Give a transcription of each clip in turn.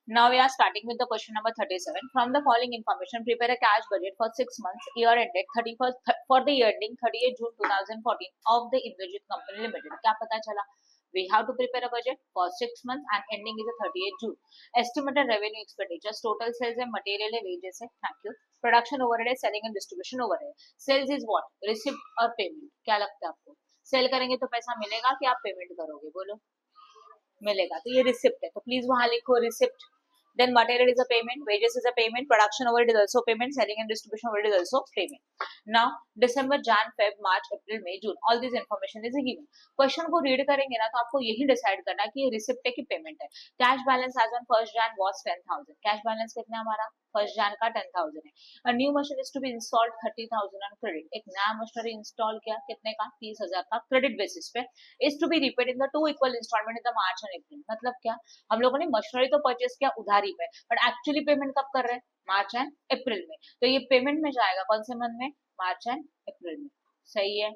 Now we are starting with the question number 37. From the following information, prepare a cash budget for 6 months, year ended 31st for the year ending 30th June 2014 of the Indrajit Company Limited. क्या पता चला? We have to prepare a budget for 6 months and ending is the 30th June. Estimated revenue expenditures, total sales and material and wages है. Thank you. Production overhead, selling and distribution overhead. Sales is what? Receipt और payment. क्या लगता है आपको? Cell करेंगे तो पैसा मिलेगा कि आप पेमेंट करोगे? बोलो. मिलेगा. तो ये रिसिप्ट है, तो प्लीज वहां लिखो receipt. Then material is a payment, wages is a payment, production overhead is also payment, selling and distribution overhead is also payment. Now December, Jan, Feb, March, April, May, June, all this information is given. Question को read करेंगे ना तो आपको यही decide करना है कि ये रिसिप्ट है कि पेमेंट है. Cash balance as on 1st Jan was 10,000. Cash balance कितना है हमारा? 1st Jan का 10,000 है. A new machine is to be installed 30,000 on credit. एक नया मशीनरी इंस्टॉल किया कितने का? 30,000 का क्रेडिट बेसिस पे. Is to be repaid in the 2 equal installment in the March and April. मतलब क्या? हम लोगों ने मशीनरी तो परचेस किया उधारी पे, बट एक्चुअली पेमेंट कब कर रहे हैं? मार्च एंड अप्रैल में. तो ये पेमेंट में जाएगा कौन से मंथ में? मार्च एंड अप्रैल में. सही है.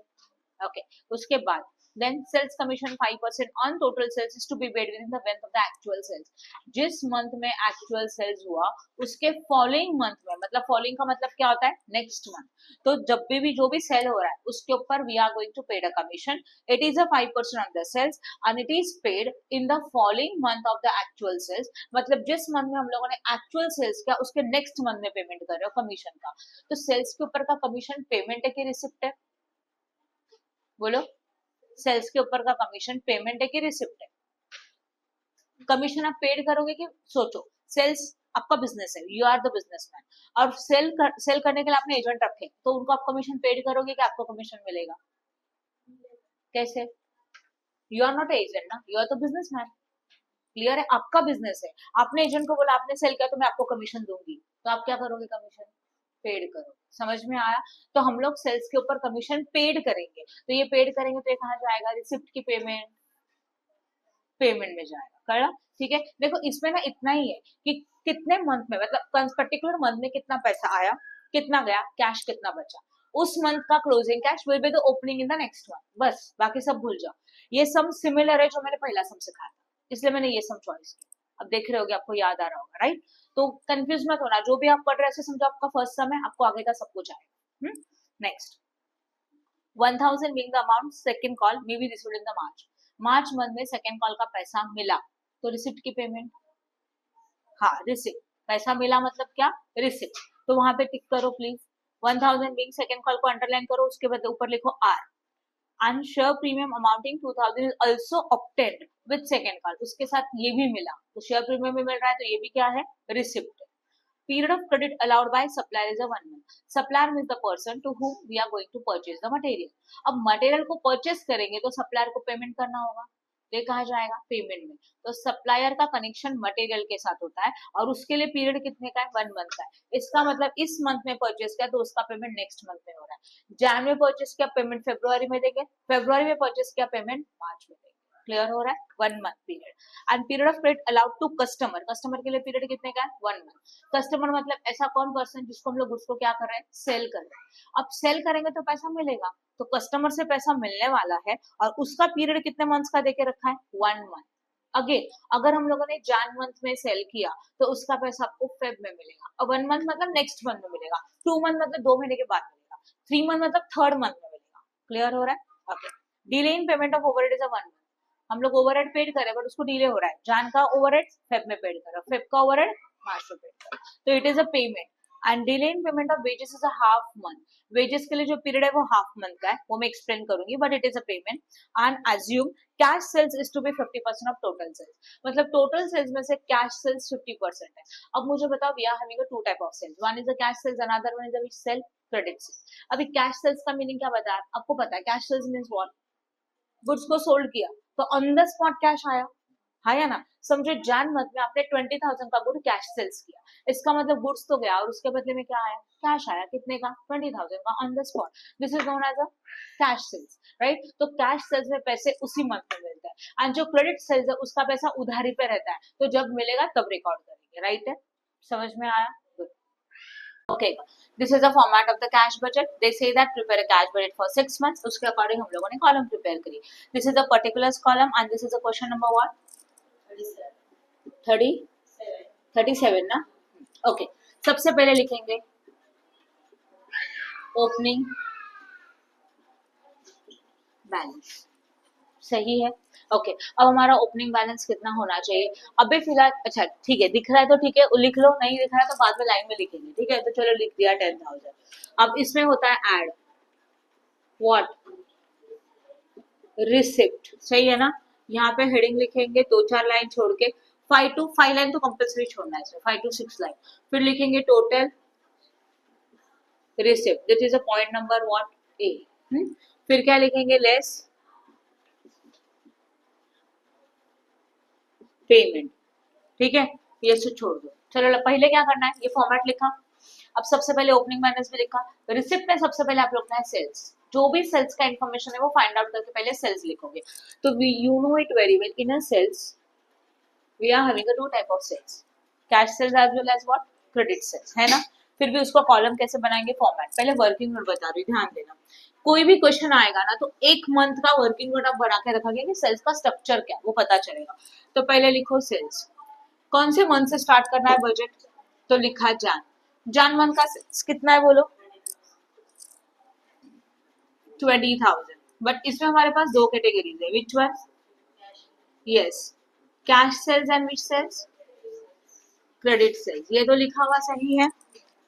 ओके. उसके बाद then sales commission 5% on total sales is to be paid within the month of the actual sales. जिस मंथ में actual sales हुआ उसके फॉलोइंग मंथ में, मतलब फॉलोइंग का मतलब क्या होता है? Next month. तो जब भी जो भी सेल हो रहा है उसके ऊपर we are going to pay a commission. It is a 5% on the sales and it is paid in the following month of the actual sales. मतलब जिस मंथ में हम लोगों ने actual sales किया उसके नेक्स्ट मंथ में पेमेंट कर रहे हो कमीशन का. तो सेल्स के ऊपर का कमीशन पेमेंट है कि रिसिप्ट है? बोलो. सेल्स के ऊपर का कमीशन पेमेंट है कि रिसिप्ट है? कमीशन आप पेड करोगे कि? सोचो, सेल्स आपका बिजनेस है, यू आर द बिजनेसमैन, और सेल करने के लिए आपने एजेंट रखे, तो उनको आप कमीशन पेड करोगे कि आपको कमीशन मिलेगा? कैसे? यू आर नॉट एजेंट ना, you are the businessman. Clear है? आपका बिजनेस है, आपने एजेंट को बोला आपने सेल किया तो मैं आपको कमीशन दूंगी, तो आप क्या करोगे? कमीशन पेड करो. समझ में आया? तो हम लोग सेल्स के ऊपर कमीशन पेड करेंगे, तो ये पेड करेंगे तो ये कहाँ जाएगा? रिसिप्ट की पेमेंट में जाएगा. करा? ठीक है. देखो इसमें ना इतना ही है कि कितने मंथ में, मतलब पर्टिकुलर मंथ में कितना पैसा आया, कितना गया, कैश कितना बचा, उस मंथ का closing cash will be the opening in the next month. बस, बाकी सब भूल जाओ. ये सम सिमिलर है जो मैंने पहला सम सिखाया था, इसलिए मैंने ये सम चॉइस किया. अब देख रहे होगे, आपको याद आ रहा होगा, राइट? तो कंफ्यूज मत होना, जो भी आप पढ़ रहे हैं समझो आपका फर्स्ट सम है, आपको आगे का सब कुछ आएगा. Next, 1,000 being the amount second call may be received in the March month में सेकेंड कॉल का पैसा मिला, तो रिसिप्ट की पेमेंट. हाँ, रिसिप्ट. पैसा मिला मतलब क्या? रिसिप्ट. तो वहां पे टिक करो प्लीज. 1,000 being सेकेंड कॉल को अंडरलाइन करो, उसके बाद ऊपर लिखो R. And share premium amounting 2,000 is also obtained with second call. उसके साथ ये भी मिला, तो शेयर प्रीमियम भी मिल रहा है, तो ये भी क्या है? Receipt. Period of credit allowed by supplier is a 1 month. Supplier means the person to whom we are going to purchase the material. अब मटेरियल को परचेस करेंगे तो सप्लायर को पेमेंट करना होगा, ये कहा जाएगा पेमेंट में. तो सप्लायर का कनेक्शन मटेरियल के साथ होता है और उसके लिए पीरियड कितने का है? 1 मंथ का है. इसका मतलब इस मंथ में परचेस किया तो उसका पेमेंट नेक्स्ट मंथ में हो रहा है. जैन में परचेस किया, पेमेंट फरवरी में देंगे. फरवरी में परचेस किया, पेमेंट मार्च में देंगे. क्लियर हो रहा है? 1 month period. And period of credit allowed to customer. Customer के लिए पीरियड कितने का है? 1 मंथ. कस्टमर मतलब ऐसा कौन पर्सन जिसको हम लोग गुड्स को क्या कर रहे हैं? सेल कर रहे हैं. अब सेल करेंगे तो पैसा मिलेगा, तो कस्टमर से पैसा मिलने वाला है और उसका पीरियड कितने मंथ्स का देके रखा है? 1 मंथ. अगेन, अगर हम लोगों ने जैन मंथ में सेल किया तो उसका पैसा आपको फेब में मिलेगा, और 1 मंथ मतलब नेक्स्ट मंथ में मिलेगा, 2 मंथ मतलब 2 महीने के बाद मिलेगा, 3 मंथ मतलब थर्ड मंथ में मिलेगा. क्लियर हो रहा है? Okay. Delay in payment of overhead is a 1 month. हम लोग ओवरहेड पेड करें बट उसको डिले हो रहा है. जैन का ओवरहेड फेब में पेड करो, फेब का ओवरहेड मार्च में पेड करो, तो it is a payment. And delay in payment of wages is a half month. Wages के लिए जो पीरियड है वो हाफ मंथ का है, वो मैं एक्सप्लेन करूंगी, but it is a payment. And assume cash sales is to be 50% of total sales. मतलब टोटल सेल्स में से कैश सेल्स 50% है. अब मुझे बताओ, we are having a 2 type of sales. One is a cash sales, another one is a sale credit sales. अभी cash sales का meaning क्या बताया आपको? पता है cash sales means what? Goods को सोल्ड किया तो ऑन द स्पॉट कैश आया ना. समझो जैन मंथ में आपने 20,000 का गुड कैश सेल्स किया, इसका मतलब गुड्स तो गया और उसके बदले में क्या आया? कैश आया. कितने का? 20,000 का on the spot. This is known as a cash sales, right? तो कैश सेल्स में पैसे उसी मंथ में मिलते हैं, एंड जो क्रेडिट सेल्स है उसका पैसा उधारी पे रहता है, तो जब मिलेगा तब रिकॉर्ड करेंगे. राइट है? समझ में आया? Okay, this is the format of the cash budget. They say that prepare a cash budget for 6 months. उसके अकॉर्डिंग हम लोगों ने कॉलम प्रिपेयर करी. This is the particulars column and this is the question number what? 37. 37 ना, okay. सबसे पहले लिखेंगे opening balance, सही है, ओके। अब हमारा ओपनिंग बैलेंस कितना होना चाहिए अभी फिलहाल, अच्छा ठीक है, दिख रहा है तो ठीक है लिख लो, नहीं दिख रहा है तो बाद में लाइन में लिखेंगे, ठीक है। तो चलो लिख दिया 10,000। अब इसमें होता है ऐड व्हाट, रिसिप्ट, सही है ना। यहाँ पे हेडिंग लिखेंगे 2-4 लाइन छोड़ के, 5 लाइन तो कंपल्सरी छोड़ना है इसमें, 5 to 6 लाइन। फिर लिखेंगे total receipt, this is a point number what ए। फिर क्या लिखेंगे, लेस पेमेंट, ठीक है। ये से छोड़ दो, चलो पहले क्या करना है, ये फॉर्मेट लिखा। अब सबसे पहले ओपनिंग बैलेंस भी लिखा। रिसिप्ट में सबसे पहले आप लिखना है सेल्स, जो भी सेल्स का इंफॉर्मेशन है वो फाइंड आउट करके पहले सेल्स लिखोगे। तो we you know it very well, in a sales we are having a two type of sales, cash sales as well as what, credit sales, है ना। फिर भी उसको कॉलम कैसे बनाएंगे, फॉर्मेट। पहले वर्किंग नोट बता रही हूँ, ध्यान देना। कोई भी क्वेश्चन आएगा ना तो एक मंथ का वर्किंग नोट आप बना के रखोगे कि सेल्स का स्ट्रक्चर क्या वो पता चलेगा। तो पहले लिखो सेल्स, कौन से मंथ से स्टार्ट करना है बजट, तो लिखा जान। जान मंथ का सेल्स कितना है बोलो, 20,000। बट इसमें हमारे पास दो कैटेगरीज है, which one, yes, cash sales and which sales, credit sales. ये तो लिखा हुआ सही है,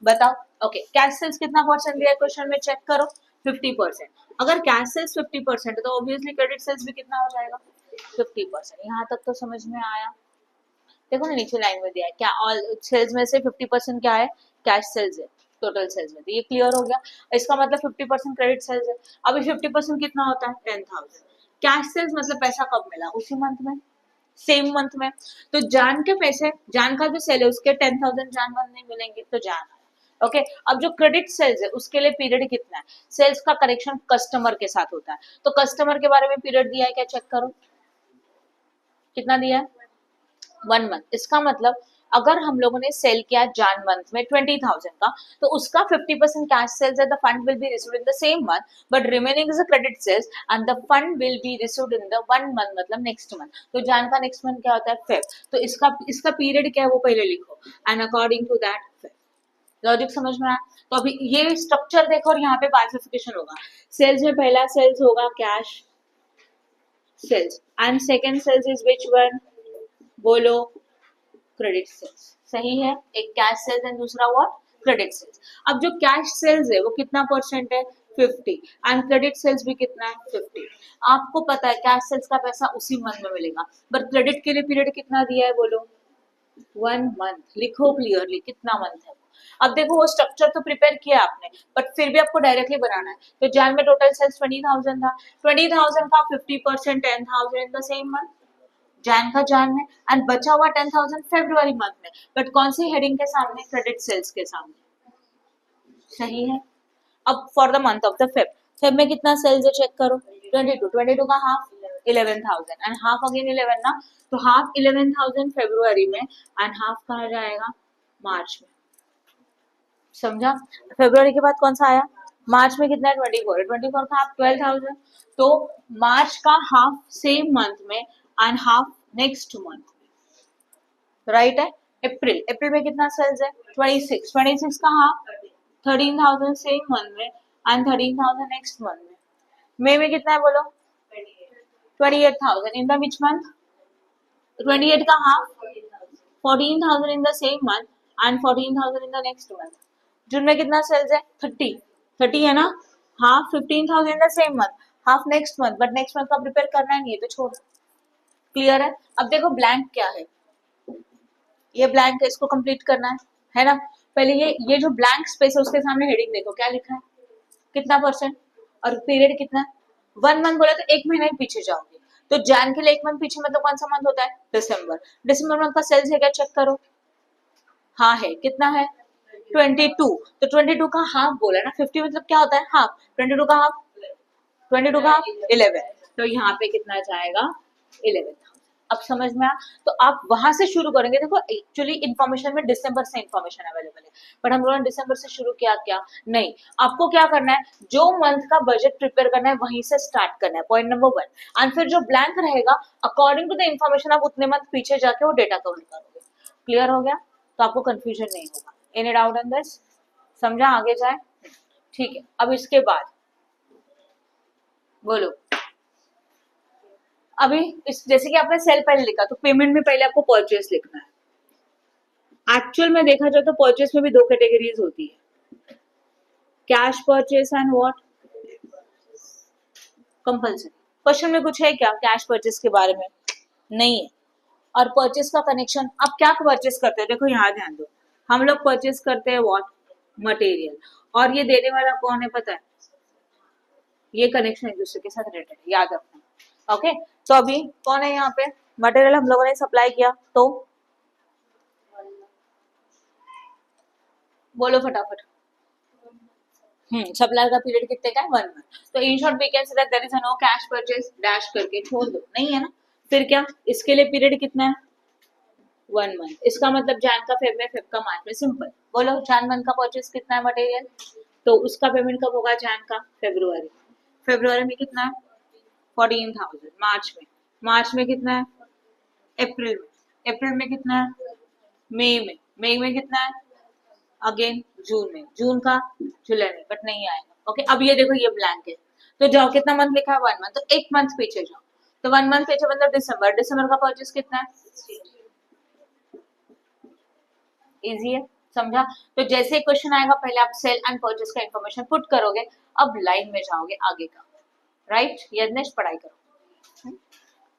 बताओ। ओके, कैश सेल्स कितना परसेंट दिया है क्वेश्चन में, चेक करो, 50%। अगर कैश सेल्स 50% है तो ऑब्वियसली क्रेडिट सेल्स भी कितना हो जाएगा, 50%। यहाँ तक तो समझ में आया। देखो ना नीचे लाइन में दिया है क्या, ऑल सेल्स में से 50% क्या है, कैश सेल्स है टोटल सेल्स में, तो ये क्लियर हो गया। इसका मतलब 50% क्रेडिट सेल्स है। अभी 50% कितना होता है, 10,000। कैश सेल्स मतलब पैसा कब मिला, उसी मंथ में, सेम मंथ में। तो जान के पैसे, जान का जो सेल है उसके 10,000 जान मंथ नहीं मिलेंगे, तो जान आया, ओके। अब जो क्रेडिट सेल्स है उसके लिए पीरियड कितना है, सेल्स का करेक्शन कस्टमर के साथ होता है, तो कस्टमर के बारे में पीरियड दिया है क्या, चेक करो कितना दिया है, 1 मंथ। इसका मतलब अगर हम लोगों ने सेल किया जान मंथ में 20,000 का, तो उसका 50% कैश सेल्स है, the fund will be received in the same month, but remaining is a credit sales and the fund will be received in the 1 month, मतलब नेक्स्ट मंथ। तो जान का नेक्स्ट मंथ क्या होता है, फेब। तो इसका पीरियड क्या है वो पहले लिखो, and according to that Feb. Logic समझ में आया। तो अभी ये स्ट्रक्चर देखो और यहाँ पे बाइफिकेशन होगा। सेल्स में पहला सेल्स होगा cash sales and second sales is which one, बोलो, क्रेडिट सेल्स, सही है। एक कैश सेल्स एंड दूसरा व्हाट, क्रेडिट सेल्स। अब जो कैश सेल्स है वो कितना परसेंट है, 50, एंड क्रेडिट सेल्स भी कितना है, 50। आपको पता है कैश सेल्स का पैसा उसी मंथ में मिलेगा, पर क्रेडिट के लिए पीरियड कितना दिया है बोलो, 1 मंथ। लिखो क्लियरली कितना मंथ है। अब देखो वो स्ट्रक्चर तो प्रिपेयर किया आपने, बट फिर भी आपको डायरेक्टली बनाना है। तो जान में टोटल सेल्स 20,000 था, 20,000 का 50% 10,000 इन द सेम मंथ, जैन का जान में, एंड बचा हुआ 10,000 फेब्रुवरी मंथ में, बट कौन सी हेडिंग के सामने, क्रेडिट सेल्स के सामने, सही है। अब for the month of the Feb, Feb में कितना सेल्स है चेक करो, 22 का हाफ 11,000 एंड हाफ अगेन 11 ना, तो हाफ 11,000 फेब्रुवरी में एंड हाफ कहा जाएगा मार्च में, समझा। फेब्रुवरी के बाद कौन सा आया, मार्च में कितना है, 24 है, 24 का हाफ 12,000, तो मार्च का हाफ सेम मंथ में and half next month, right है। अप्रैल, अप्रैल में कितना सेल्स है, 26, 26 का हाफ 13,000 सेम मंथ में एंड 13,000 नेक्स्ट मंथ में। मई में कितना है बोलो, 28,000 इन द विच मंथ, 28 का half 14,000 in the same month and 14,000 in the next month. जून में कितना सेल्स है, 30, 30 है ना, half 15,000 in the same month, half next month, but next month का प्रिपेयर करना है नहीं है तो छोड़, क्लियर है। अब देखो ब्लैंक क्या है, ये ब्लैंक है, इसको कंप्लीट करना है ना। पहले ये जो ब्लैंक स्पेस है उसके सामने हेडिंग देखो क्या लिखा है, कितना परसेंट, और पीरियड कितना है, 1 मंथ बोला तो 1 महीना ही पीछे जाओगे। तो जैन के लिए 1 मंथ पीछे, मतलब कौन सा मंथ होता है, दिसंबर। दिसंबर मंथ का सेल्स है क्या, चेक करो, हाँ है, कितना है, 22। तो 22 का हाफ बोला ना, 50 मतलब क्या होता है, हाफ, 22 का हाफ, 22 का हाफ 11, तो यहाँ पे कितना जाएगा, 11। अब समझ में आया। तो आप वहां से शुरू करेंगे। देखो एक्चुअली इन्फॉर्मेशन में दिसंबर से इन्फॉर्मेशन अवेलेबल है, बट हम लोगों ने दिसंबर से शुरू किया क्या, नहीं। आपको क्या करना है, जो मंथ का बजट प्रिपेयर करना है वहीं से स्टार्ट करना है, पॉइंट नंबर 1। एंड फिर जो ब्लैंक रहेगा, अकॉर्डिंग टू द इन्फॉर्मेशन आप उतने मंथ पीछे जाके वो डेटा कवर करोगे। क्लियर हो गया? तो आपको कंफ्यूजन नहीं होगा। Any doubt on this? समझा? आगे जाए? ठीक है। अब इसके बाद बोलो, अभी इस जैसे कि आपने सेल पहले लिखा, तो पेमेंट में पहले आपको परचेस लिखना है। एक्चुअल में देखा जाए तो परचेस में भी दो कैटेगरीज होती है, cash purchase and what compulsory. Question में कुछ है क्या कैश परचेस के बारे में? नहीं है। और परचेस का कनेक्शन, आप क्या परचेस करते हैं? देखो यहाँ ध्यान दो, हम लोग परचेस करते हैं व्हाट मटेरियल, और ये देने वाला कौन है पता है? ये कनेक्शन एक दूसरे के साथ रिलेटेड है, याद रखना। ओके, तो अभी कौन है यहाँ पे? मटेरियल हम लोगों ने सप्लाई किया, तो बोलो फटाफट। सप्लाई का पीरियड कितने का है? 1 मंथ। तो in short we can say that there is no cash purchase dash करके छोड़ दो, नहीं है ना? फिर क्या, इसके लिए पीरियड कितना है? 1 मंथ। इसका मतलब जैन का फेब में, फेब का मार्च में। सिंपल बोलो, जैन मंथ का परचेस कितना है मटेरियल, तो उसका पेमेंट कब होगा? जैन का फेब्रुआरी। फेब्रुआरी में कितना है? 14,000। मार्च में कितना है? अप्रैल में कितना है? मई में कितना है? अगेन जून का जुलाई में, बट नहीं आएगा। ओके, अब ये देखो ये ब्लैंक है, तो जाओ कितना मंथ लिखा है? 1 मंथ, तो 1 मंथ पीछे जाओ, तो 1 मंथ पीछे मतलब दिसंबर का परचेस कितना है? इजी है, समझा? तो जैसे क्वेश्चन आएगा पहले आप सेल एंड परचेस का इंफॉर्मेशन पुट करोगे, अब लाइन में जाओगे आगे का, राइट? यज्ञेश पढ़ाई करो।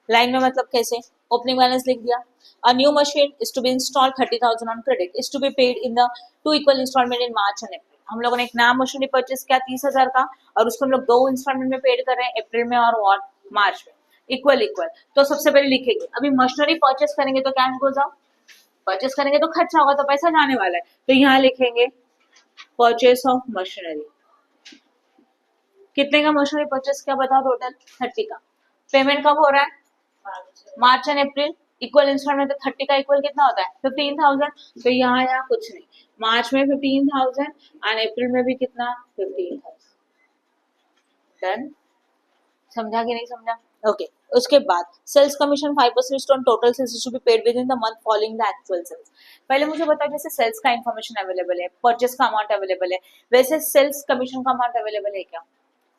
लाइन में मतलब कैसे? ओपनिंग बैलेंस लिख दिया, a new machine is to be installed 30,000 on credit is to be paid in the 2 equal instalment in March and April. हम लोगों ने एक नया मशीन परचेस किया 30,000 का, और उसको हम लोग 2 इंस्टॉलमेंट में पेड कर रहे हैं, अप्रैल में और व्हाट मार्च में। इक्वल इक्वल, तो सबसे पहले लिखेंगे, अभी मशीनरी परचेस करेंगे तो कैश गोज आउट, परचेस करेंगे तो खर्चा होगा, तो पैसा जाने वाला है, तो यहाँ लिखेंगे परचेस ऑफ मशीनरी। कितने का मशीनरी परचेस किया बताओ? टोटल 30 का। पेमेंट कब हो रहा है? मार्च एंड अप्रैल। इक्वल इंस्टॉलमेंट, तो 30 का इक्वल कितना होता है? 15,000। तो यहाँ कुछ नहीं, मार्च में 15,000 एंड अप्रैल में भी कितना? 15,000। डन? समझा कि नहीं समझा? ओके, उसके बाद sales commission 5% on total sales to be paid within the month following the actual sales. पहले मुझे बताओ, जैसे सेल्स का इंफॉर्मेशन अवेलेबल है, परचेस का अमाउंट अवेलेबल है, वैसे सेल्स कमीशन का अमाउंट अवेलेबल है क्या?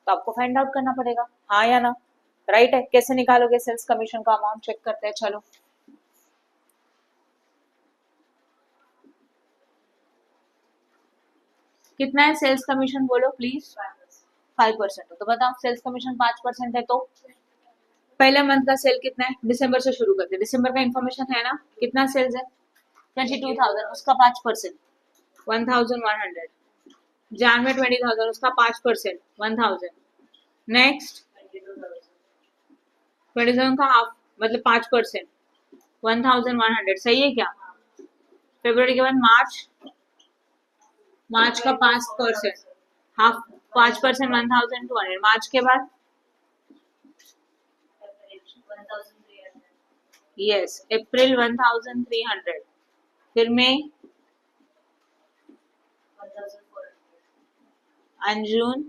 तो आपको फाइंड आउट करना पड़ेगा, हाँ या ना? राइट है? कैसे निकालोगे सेल्स कमीशन का अमाउंट? चेक करते हैं, चलो। कितना है सेल्स कमीशन? बोलो प्लीज। 5%। तो बताओ, सेल्स कमीशन 5% है, तो पहले मंथ का सेल कितना है? दिसंबर से शुरू करते हैं, दिसंबर का इंफॉर्मेशन है ना? कितना सेल्स है? 22,000, उसका 5% 1,100। जान में 20,000, उसका 5% 1,000। नेक्स्ट 27 का हाफ मतलब 5% 1,100। सही है क्या? फेब्रुवरी के बाद मार्च का 5% हाफ 5% 1,200। मार्च के बाद यस अप्रैल 1,300, फिर मई एंड जून।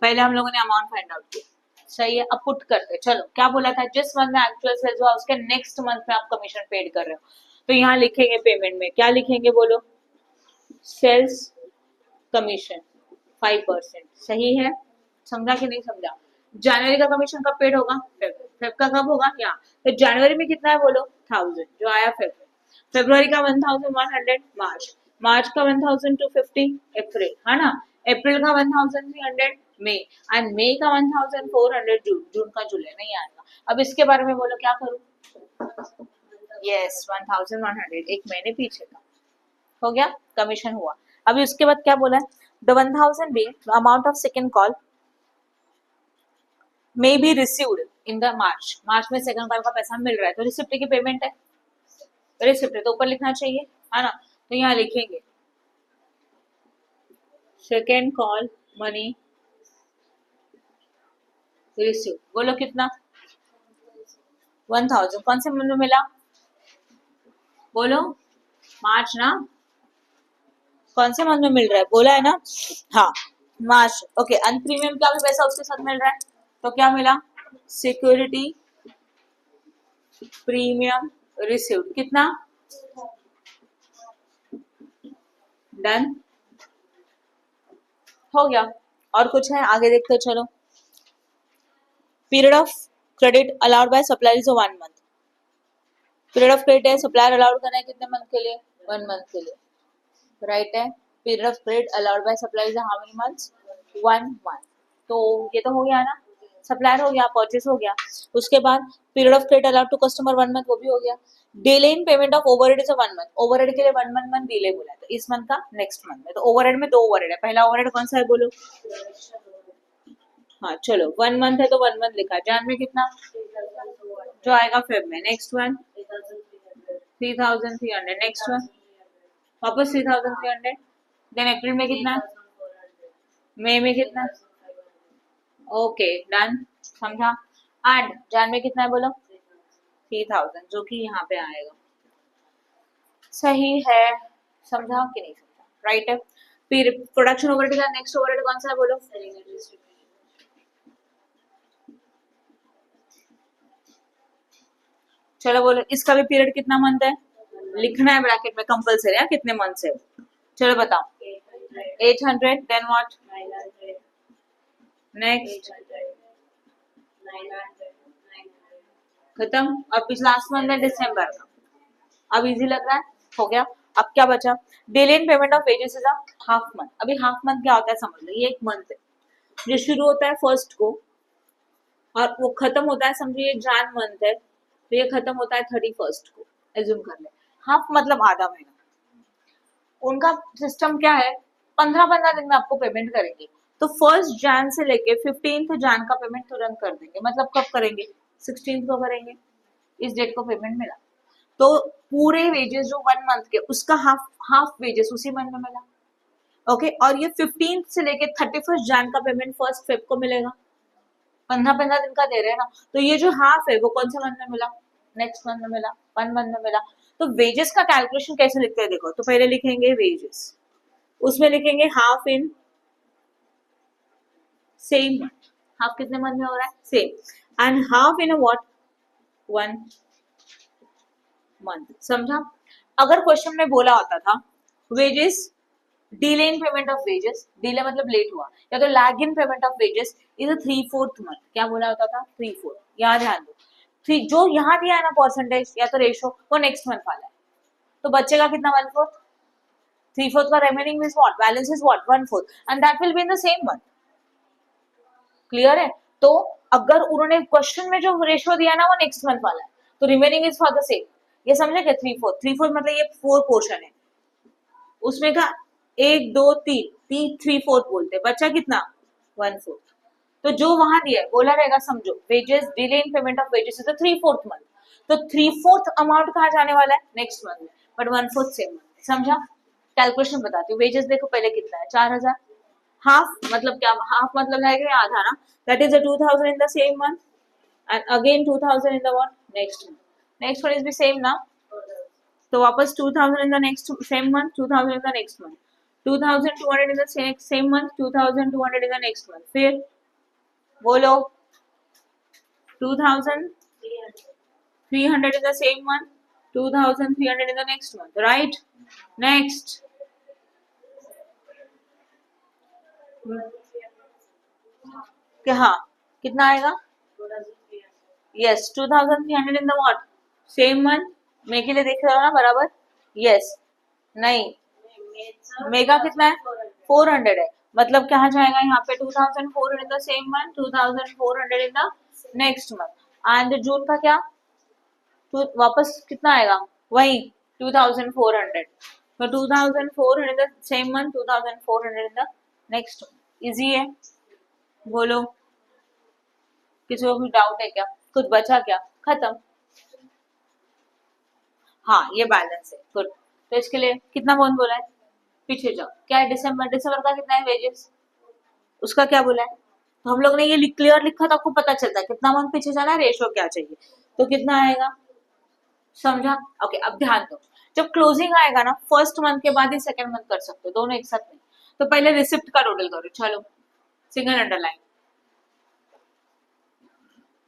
पहले हम लोगों ने अमाउंट फाइंड आउट किया, सही है? अब पुट करते, चलो क्या बोला था? जिस मंथ में एक्चुअल सेल्स हुआ उसके नेक्स्ट मंथ में आप कमीशन पेड कर रहे हो, तो यहाँ लिखेंगे पेमेंट में क्या लिखेंगे? बोलो, सेल्स कमीशन 5%। सही है? समझा कि नहीं समझा? जनवरी का कमीशन कब पेड होगा? फेब का कब होगा? यहाँ। तो जनवरी में कितना है? बोलो 1,000 जो आया फेब में। फेब्रुवरी का 1,100 मार्च का 1,250 अप्रैल, है ना? अप्रैल का 1,300 मई, एंड मई का 1,400 जून का जुलाई नहीं आएगा। अब इसके बारे में बोलो क्या करूं? यस 1,100 एक महीने पीछे का हो गया, कमीशन हुआ। अभी उसके बाद क्या बोला है? The 1,000 being the amount of second call may be received in the मार्च में सेकंड कॉल का पैसा मिल रहा है, तो रिसिप्ट की पेमेंट है, रिसिप्ट है तो ऊपर लिखना चाहिए, है ना? तो यहाँ लिखेंगे सेकेंड कॉल मनी रिसीव। बोलो कितना? 1,000। कौन से मंथ में मिला? बोलो मार्च ना? कौन से मंथ में मिल रहा है? बोला है ना? हाँ मार्च। ओके, एंड प्रीमियम का भी पैसा उसके साथ मिल रहा है, तो क्या मिला? सिक्योरिटी प्रीमियम रिसीव्ड कितना, डन, हो गया। और कुछ है आगे देखते चलो। Period of credit allowed by supplier is 1 month. Period of credit है, सप्लायर अलाउड करना है कितने मंथ के लिए, 1 मंथ के लिए, राइट है। Period of credit allowed by supplier is how many months, 1 month. तो ये तो हो गया ना, सप्लायर हो गया, परचेस हो गया। उसके बाद period of credit allowed to customer 1 month, वो भी हो गया। Delay in payment of overhead is 1 month, overhead के लिए 1 मंथ डिले बोला है, तो इस मंथ का नेक्स्ट मंथ में। तो ओवरहेड में 2 ओवरहेड है, पहला ओवरहेड कौन सा है बोलो, हाँ चलो 1 मंथ है तो 1 मंथ लिखा, जैन में कितना जो आएगा फेब में, नेक्स्ट वन 3300, नेक्स्ट वन वापस 3300, देन अप्रैल में कितना, मई में कितना, ओके डन, समझा। एंड जैन में कितना है बोलो, 3000, जो कि यहाँ पे आएगा, सही है, समझा कि नहीं समझा, राइट है। फिर प्रोडक्शन ओवरहेड का नेक्स्ट ओवरहेड कौन सा है बोलो, चलो बोलो, इसका भी पीरियड कितना मंथ है, लिखना है ब्रैकेट में कंपलसरी है, कितने मंथ से, चलो बताओ, 800, देन व्हाट, नेक्स्ट, खत्म। अब पिछला लास्ट मंथ है दिसंबर का, अब इजी लग रहा है, हो गया। अब क्या बचा, delay in payment of wages is half month. अभी हाफ मंथ क्या होता है समझ लो, ये एक मंथ है जो शुरू होता है फर्स्ट को और वो खत्म होता है, समझिए जान मंथ है तो ये खत्म होता है 31st को, एज्यूम कर ले। हाफ मतलब आधा महीना। उनका सिस्टम क्या है, 15-15 दिन में आपको पेमेंट करेंगे, तो 1 जैन से लेके 15 जैन का पेमेंट तुरंत कर देंगे। मतलब कब करेंगे, 16 को करेंगे, इस डेट को पेमेंट मिला तो पूरे वेजेस जो 1 मंथ के उसका हाफ हाफ वेजेस उसी मंथ में मिला, ओके। और ये 15 से लेके 31 जैन का पेमेंट 1 फेब को मिलेगा, 15-15 दिन का दे रहे हैं ना, तो ये जो हाफ है वो कौन सा मंथ में मिला, नेक्स्ट मंथ में मिला, 1 मंथ में मिला। तो वेजेस का कैलकुलेशन कैसे लिखते हैं देखो, तो पहले लिखेंगे वेजेस, उसमें लिखेंगे half in same month, half कितने मंथ में हो रहा है, same, and half in what, 1 month, समझा। अगर क्वेश्चन में बोला होता था wages delay in payment of wages, delay मतलब लेट हुआ, या तो lag in payment of wages is 3/4 month, क्या बोला होता था 3/4, यहाँ ध्यान दो, जो यहाँ दिया है ना परसेंटेज या तो रेशो, वो नेक्स्ट मंथ वाला है, तो बच्चेगा कितना 1/4, 3/4 का remaining is what, balance is what 1/4, and that will be in the same month, clear है। तो अगर उन्होंने क्वेश्चन में जो रेशो दिया ना वो नेक्स्ट मंथ वाला है, तो remaining is for the same, ये समझे क्या, 3/4 मतलब ये 4 पोर्शन है, उसमें का 1 2 3 3/4 बोलते, बच्चा कितना 1/4, तो जो वहां दिया है बोला रहेगा, समझो wages delay in payment of wages is 3/4 month, तो 3/4 अमाउंट कहाँ जाने वाला है, नेक्स्ट मंथ में, बट 1/4 सेम मंथ, समझा। कैलकुलेशन बताती हूँ, वेजेस देखो पहले कितना है 4000, हाफ मतलब क्या, हाफ मतलब है कि आधा ना, that is 2000 in the same month and again 2000 in the what, next month, next one is भी सेम ना, तो वापस 2000 इन the next same month, 2000 in the next month, 2200 in the same month, 2200 in the next month, फिर बोलो 2300 in the same month, 2300 in the next month, right? Next, क्या हाँ कितना आएगा, yes 2300 in the what, same month, May के लिए देख रहे हो ना बराबर, यस नहीं, मेगा कितना है 400 है, मतलब कहाँ जाएगा यहाँ पे 2400 इन the same month, 2400 in the next month, and June का क्या, तो वापस कितना आएगा वही 2400, तो 2400 इन the same month, 2400 in the next month, easy है, बोलो किसी को भी डाउट है क्या, कुछ बचा क्या, खत्म, हाँ ये बैलेंस है, गुड। तो इसके लिए कितना कौन बोला है, पीछे जाओ, क्या है दिसंबर, दिसंबर का कितना है वेजेस, उसका क्या बोला है, तो हम लोग ने ये क्लियर लिखा तो आपको पता चलता है कितना मंथ पीछे जाना है, रेशो क्या चाहिए, तो कितना आएगा, समझा। ओके अब ध्यान दो, जब क्लोजिंग आएगा ना फर्स्ट मंथ के बाद ही सेकंड मंथ कर सकते हो, दोनों एक साथ नहीं, तो पहले रिसिप्ट का टोटल करो, चलो सिंगल अंडरलाइन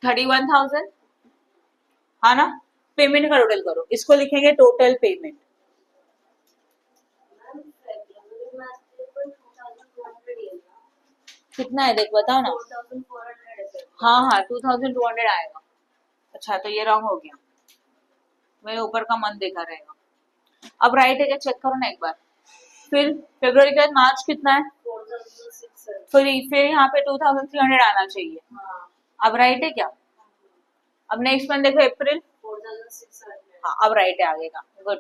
31,000, हाँ ना, पेमेंट का टोटल करो, इसको लिखेंगे टोटल पेमेंट। कितना है देख बताओ ना। हाँ हाँ 2200 आएगा। अच्छा तो ये रॉन्ग हो गया, मेरे ऊपर का मन देखा रहेगा। अब राइट है क्या चेक करो ना एक बार। फिर फरवरी के बाद मार्च कितना है, फिर यहाँ पे 2300 आना चाहिए। अब राइट है क्या। अब नेक्स्ट मंथ देखो अप्रैल, हाँ अब राइट है आगे का। गुड,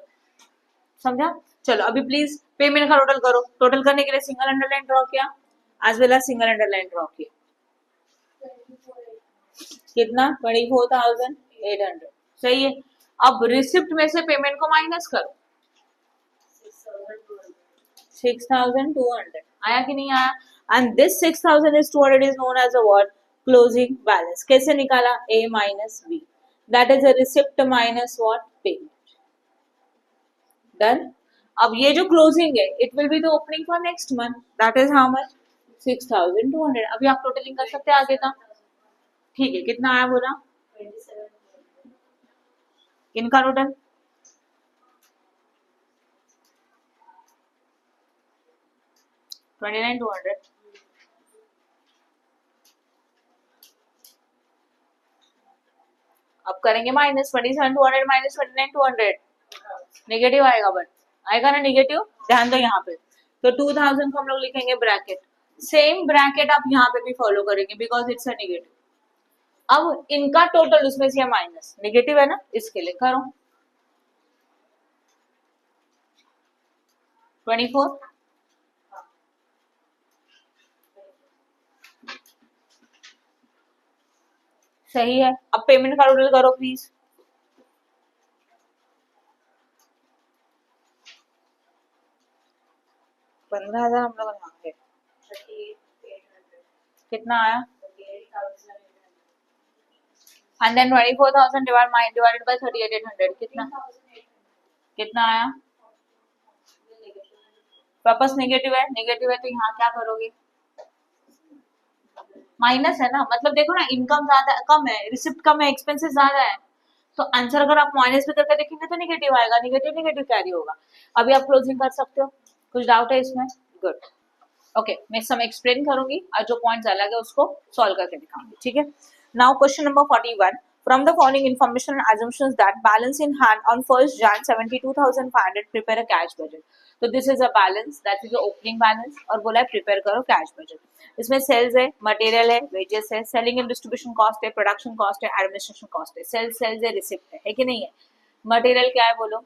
समझा। चलो अभी प्लीज पेमेंट का टोटल करो। टोटल करने के लिए सिंगल अंडरलाइन ड्रॉ किया as well as single underline draw किया। कितना 24,800 सही है। अब रिसिप्ट में से पेमेंट को माइनस करो, 6,200 आया कि नहीं आया। And this 6,200 is known as a what, closing balance. कैसे निकाला, A minus B, that is a receipt minus what, payment. Done. अब ये जो क्लोजिंग है it will be the opening for next month, that is how much, 6,200। अभी आप totalling कर सकते हैं आगे का। ठीक है कितना आया बोला, इनका टोटल 29,200। अब करेंगे माइनस 27,200 माइनस 29,200, नेगेटिव आएगा, बट आएगा ना नेगेटिव, ध्यान दो यहाँ पे। तो 2000 को हम लोग लिखेंगे ब्रैकेट, सेम ब्रैकेट आप यहाँ पे भी फॉलो करेंगे बिकॉज इट्स अ नेगेटिव। अब इनका टोटल उसमें से माइनस, नेगेटिव है ना, इसके लिए करो 24। सही है। अब पेमेंट का टोटल करो प्लीज। $15,000 हम लोग मांगे, कितना आया, एंड देन 24,000 डिवाइडेड बाय 38,800 कितना, कितना आया। वापस नेगेटिव है, नेगेटिव है तो यहाँ क्या करोगे, माइनस है ना, मतलब देखो ना इनकम ज्यादा कम है, रिसिप्ट कम है, एक्सपेंसेस ज्यादा है, तो आंसर अगर आप माइनस भी करके देखेंगे तो नेगेटिव आएगा, नेगेटिव नेगेटिव कैरी होगा। अभी आप क्लोजिंग कर सकते हो, कुछ डाउट है इसमें, गुड। ओके मैं सम एक्सप्लेन करूंगी और जो पॉइंट्स अलग है उसको सॉल्व करके दिखाऊंगी, ठीक है। Now question number 41, from the following information and assumptions that balance in hand on 1st Jan 72,500 prepare a cash budget। तो this is a balance, that is opening balance, और बोला है प्रिपेयर करो कैश बजट। इसमें sales है, material है, wages है, selling and distribution cost है, प्रोडक्शन कॉस्ट है, एडमिनिस्ट्रेशन कॉस्ट है। सेल्स है, रिसिप्ट है कि नहीं है। मटेरियल क्या है बोलो,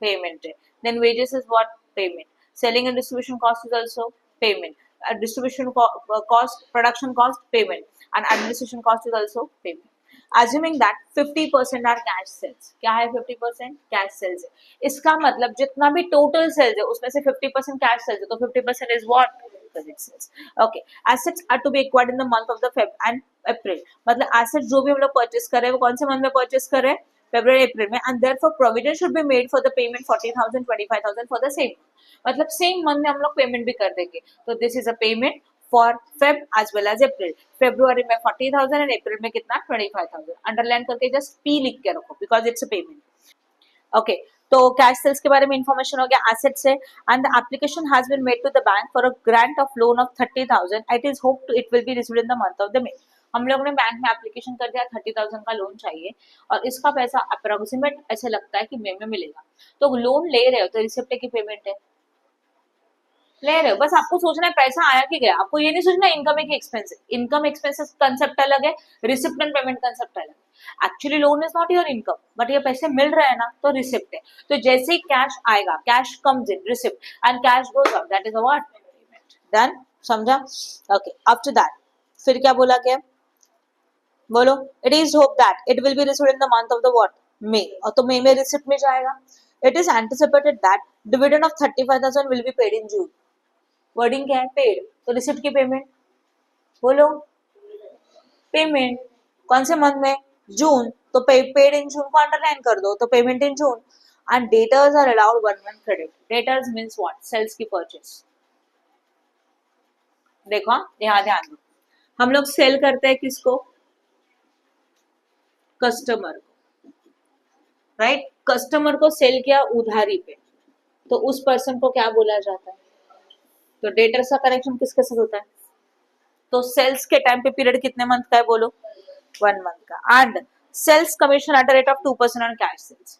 पेमेंट है। Then wages is what, payment. Selling and distribution cost is also payment, distribution cost, production cost, payment, and administration cost is also payment. Assuming that 50% are cash sales, क्या है 50% कैश सेल्स है, इसका मतलब जितना भी total sales है उसमें से 50% कैश सेल्स है, तो 50% is what, credit sales। Okay, assets are to be acquired in the month of the Feb and April, मतलब assets जो भी हम लोग परचेस कर रहे हैं वो कौन से मंथ में परचेस कर रहे हैं, February April में, and therefore provision should be made for the payment 40,000 25,000 for the same, मतलब सेम मंथ में हम लोग पेमेंट भी कर देंगे। तो this is a payment for Feb as well as April. February में 40,000 एंड अप्रैल में कितना 25,000। अंडरलाइन करके जस्ट पी लिख के रखो because it's a payment. Okay तो कैश सेल्स के बारे में इंफॉर्मेशन हो गया, एसेट से। And the application has been made to the bank for a grant of loan of 30,000। It is hope to it will be received in the month of the May. हम लोग ने bank में application कर दिया, 30,000 का loan चाहिए और इसका पैसा अप्रोक्सीमेट ऐसे लगता है कि मे में मिलेगा। तो लोन ले रहे हो तो रिसिप्ट की पेमेंट है, ले रहे हो, बस आपको सोचना है पैसा आया कि गया। आपको ये नहीं सोचना इनकम है कि एक्सपेंस है। इनकम एक्सपेंसेस कंसेप्ट अलग है, रिसिप्ट एंड पेमेंट कंसेप्ट अलग है। Actually loan is not your income but ये पैसे मिल रहे हैं ना, तो रिसिप्ट है। तो जैसे ही कैश आएगा, cash comes in, receipt, and cash goes up, that is a what, payment. Done, समझा। ओके आफ्टर दैट फिर क्या बोला गया, बोलो, it is hope that it will be received in the month of the what, May, और तो May में receipt में जाएगा। It is anticipated that dividend of 35,000 will be paid in June. Wording क्या है, पेड, तो रिसिप्ट की payment, बोलो, पेमेंट कौन से मंथ में, जून, तो पेड इन जून को अंडरलाइन कर दो, तो payment in June. And debtors are allowed 1 month credit. Debtors means what, sales की परचेस। देखो यहाँ ध्यान दो, हम लोग सेल करते हैं किसको, कस्टमर को, राइट, कस्टमर को सेल किया उधारी पे, तो उस पर्सन को क्या बोला जाता है? तो डेटर्स का कनेक्शन किसके साथ होता है? तो सेल्स के टाइम पे पीरियड कितने मंथ का है बोलो? 1 मंथ का। And sales commission at the rate of 2% on cash sales.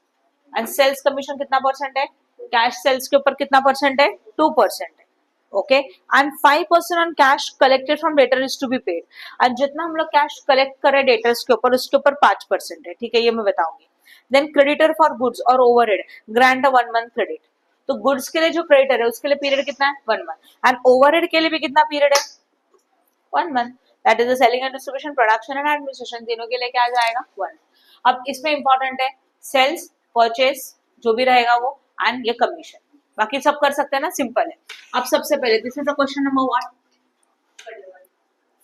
And sales commission कितना परसेंट है? कैश सेल्स के ऊपर कितना परसेंट है? 2% है। Okay, and 5% on cash collected from debtor is to be paid. And जितना हम लोग कैश कलेक्ट करें डेटर्स के ऊपर, उसके ऊपर 5% है। ठीक है, ये मैं बताऊंगी। देन क्रेडिटर फॉर गुड्स और ओवरहेड ग्रांट अ 1 मंथ क्रेडिट। तो गुड्स के लिए जो क्रेडिटर है उसके लिए पीरियड कितना है? 1 मंथ। एंड ओवरहेड के लिए भी कितना पीरियड है? 1 month. That is the selling and distribution, production and administration, तीनों के लिए क्या आ जाएगा? 1। अब इसमें इंपॉर्टेंट है सेल्स, परचेस जो भी रहेगा वो, एंड ये कमीशन। बाकी सब कर सकते हैं ना, सिंपल है। अब सबसे पहले this is the question number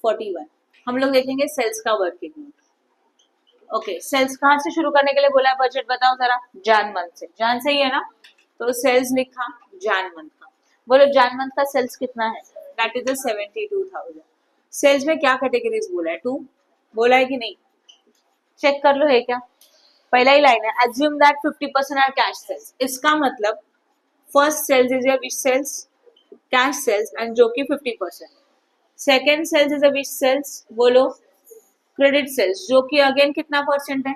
41। हम लोग देखेंगे सेल्स का वर्किंग। ओके, सेल्स कहाँ से शुरू करने के लिए बोला है? बजट बताओ जरा। जान मंथ से। जान से ही है ना, तो सेल्स लिखा जान मंथ का। बोलो जान मंथ का सेल्स कितना है? That is 72,000। सेल्स में क्या कैटेगरीज बोला है? 2 बोला है कि नहीं? चेक कर लो है क्या? पहला ही लाइन है, assume that 50% are cash sales. इसका मतलब first sales is a which sales? Cash sales, and जो कि 50%। Second sales is a which sales? बोलो क्रेडिट सेल्स, जो कि अगेन कितना परसेंट है?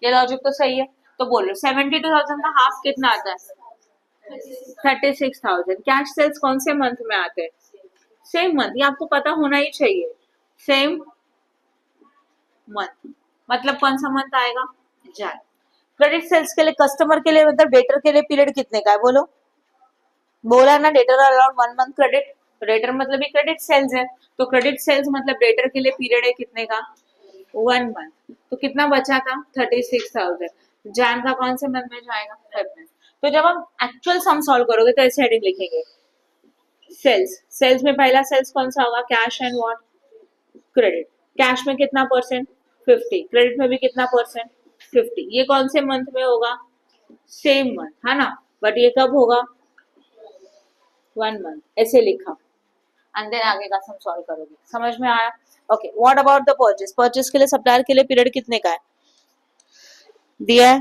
ये लॉजिक तो सही है। तो बोलो 72,000 का हाफ कितना आता है? 36,000। कैश सेल्स कौन से मंथ में आते हैं? Same month. ये आपको पता होना ही चाहिए, सेम मंथ। मतलब कौन सा मंथ आएगा? जान। क्रेडिट सेल्स के लिए, कस्टमर के लिए मतलब डेटर के लिए पीरियड कितने का है बोलो? बोला ना debtor around 1 month credit. Debtor मतलब ही क्रेडिट सेल्स है, तो क्रेडिट सेल्स मतलब डेटर के लिए पीरियड है कितने का? 1 मंथ। तो कितना बचा था? 36,000। जान का कौन से मंथ में जाएगा? फेब में। तो जब हम एक्चुअल सम सॉल्व करोगे तो ऐसे हेडिंग लिखेंगे, सेल्स। सेल्स में पहला सेल्स कौन सा होगा? Cash and what? Credit. Cash में कितना परसेंट? 50। क्रेडिट में भी कितना परसेंट? 50। ये कौन से मंथ में होगा? सेम मंथ है ना, बट ये कब होगा? 1 मंथ। ऐसे लिखा, एंड देन आगे का सम सॉल्व करोगे। समझ में आया? Okay, what about the purchase? Purchase के लिए सप्लायर के लिए पीरियड कितने का है? दिया है।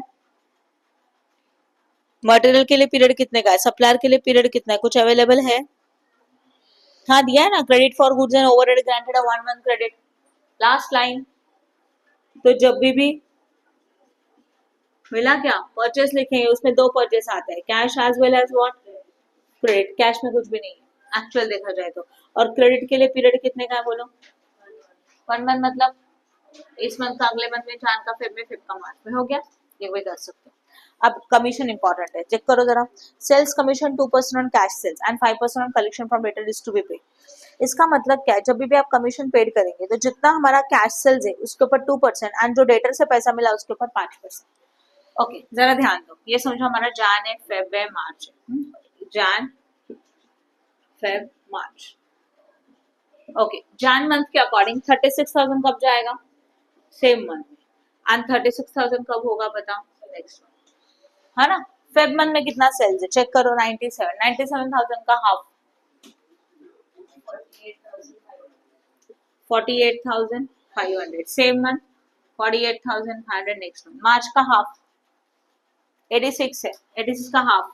मटेरियल के लिए पीरियड कितने का है? सप्लायर के लिए पीरियड कितना है? कुछ अवेलेबल है? हाँ दिया है ना, credit for goods and overhead granted a 1 month credit. Last line. तो जब भी मिला क्या? परचेस लिखेंगे, उसमें 2 परचेस आते हैं, cash as well as what? Credit. Cash में कुछ भी नहीं है एक्चुअल देखा जाए तो। और क्रेडिट के लिए पीरियड कितने का है बोलो? 1 मंथ। मतलब इस मंथ का अगले मंथ में, जान का फेब में, फेब का मार्च में, हो गया। ये भी कर सकते हो। अब कमीशन इंपॉर्टेंट है, चेक करो जरा। Sales commission 2% on cash sales and 5% on collection from debtor is to be paid. इसका मतलब क्या है? जब भी आप कमीशन पेड करेंगे तो जितना हमारा कैश सेल्स है उसके ऊपर 2% एंड जो डेटर से पैसा मिला उसके ऊपर 5%। ओके, जरा ध्यान दो, ये समझो हमारा जान है, फेब है, मार्च है। जान, फेब, मार्च। ओके, जान मंथ के अकॉर्डिंग 36,000 कब जाएगा? सेम मंथ में। एंड 36,000 कब होगा बताओ? नेक्स्ट मंथ, है ना। फेब मंथ में कितना सेल्स है? चेक करो, 97,000 का half 48,500। Same month 48,500। Next month March का हाफ 86 है, 86 का हाफ,